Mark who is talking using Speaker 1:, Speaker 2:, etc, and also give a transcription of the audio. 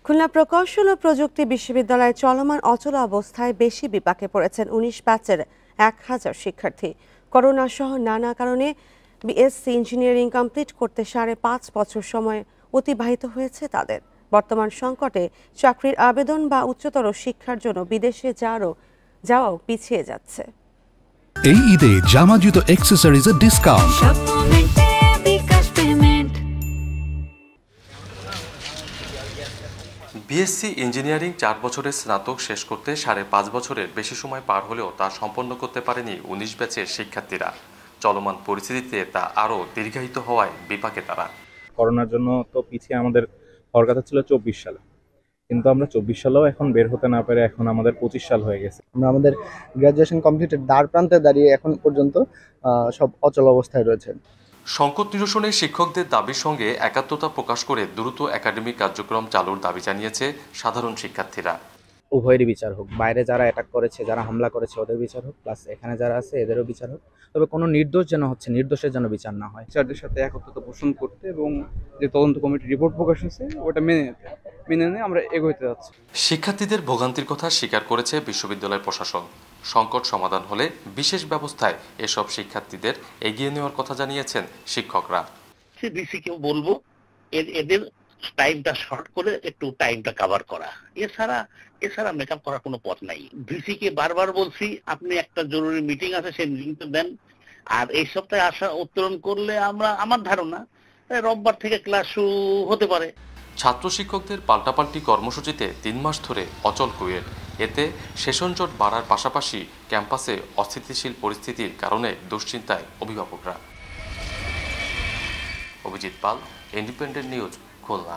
Speaker 1: খুলনা প্রকৌশল ও প্রযুক্তি বিশ্ববিদ্যালয়ে চলমান অচল অবস্থায় বেশি বিপাকে পড়েছেন ১৯ ব্যাচের ১,০০০ শিক্ষার্থী। করোনা সহ নানা কারণে বিএসসি ইঞ্জিনিয়ারিং কমপ্লিট করতে ৫.৫ বছর সময় অতিবাহিত হয়েছে তাদের। বর্তমান সংকটে চাকরির আবেদন বা উচ্চতর শিক্ষার জন্য বিদেশে যাওয়াও পিছিয়ে যাচ্ছে।
Speaker 2: এই ঈদে জামা জুতো অ্যাক্সেসরিজের ডিসকাউন্ট।
Speaker 3: বিএসসি ইঞ্জিনিয়ারিং ৪ বছরের স্নাতক শেষ করতে ৫.৫ বছরের বেশি সময় পার হলেও তা সম্পন্ন করতে পারেনি ১৯ ব্যাচের শিক্ষার্থীরা। চলমান পরিস্থিতিতে তা আরও দীর্ঘায়িত হওয়ায় বিপাকে তারা।
Speaker 4: করোনার জন্য তো পিছিয়ে আমাদের হওয়ার কথা ছিল ২৪ সালে, কিন্তু আমরা ২৪ সালেও এখন বের হতে না পেরে এখন আমাদের ২৫ সাল হয়ে গেছে।
Speaker 5: আমরা আমাদের গ্র্যাজুয়েশন কমপ্লিটের দ্বার প্রান্তে দাঁড়িয়ে এখন পর্যন্ত সব অচল অবস্থায় রয়েছে।
Speaker 3: সংকট নিরসনে শিক্ষকদের দাবির সঙ্গে একাত্মতা প্রকাশ করে দ্রুত একাডেমিক কার্যক্রম চালুর দাবি জানিয়েছে সাধারণ শিক্ষার্থীরা।
Speaker 6: উভয়েরই বিচার হোক, বাইরে যারা অ্যাটাক করেছে, যারা হামলা করেছে ওদের বিচার হোক, প্লাস এখানে যারা আছে এদেরও বিচার হোক। তবে কোনো নির্দোষের যেন বিচার না হয়।
Speaker 7: টিচারদের সাথে একত্রতা পোষণ করতে এবং যে তদন্ত কমিটির রিপোর্ট প্রকাশ হয়েছে ওটা মেনে নিয়ে আমরা এগোতে যাচ্ছি।
Speaker 3: শিক্ষার্থীদের ভোগান্তির কথা স্বীকার করেছে বিশ্ববিদ্যালয় প্রশাসন। সংকট সমাধান হলে বিশেষ ব্যবস্থায় এসব শিক্ষার্থীদের এগিয়ে নেওয়ার কথা জানিয়েছেন শিক্ষকরা।
Speaker 8: ডিসিকেও বলবো এদের টাইমটা শর্ট করে একটু টাইমটা কভার করা, এছাড়া মেকআপ করার কোনো পথ নাই। ভিসিকে বারবার বলছি আপনি একটা জরুরি মিটিং আছে সেই মিটিংটা দেন, আর এই সপ্তাহে উত্তোলন করলে আমার ধারণা রোববার থেকে ক্লাস শুরু হতে পারে।
Speaker 3: ছাত্র শিক্ষকদের পাল্টাপাল্টি কর্মসূচিতে ৩ মাস ধরে অচল কুয়েট। এতে সেশন জট বাড়ার পাশাপাশি ক্যাম্পাসে অস্থিতিশীল পরিস্থিতির কারণে দুশ্চিন্তায় অভিভাবকরা। অভিজিৎ পাল, ইন্ডিপেন্ডেন্ট নিউজ, খুলনা।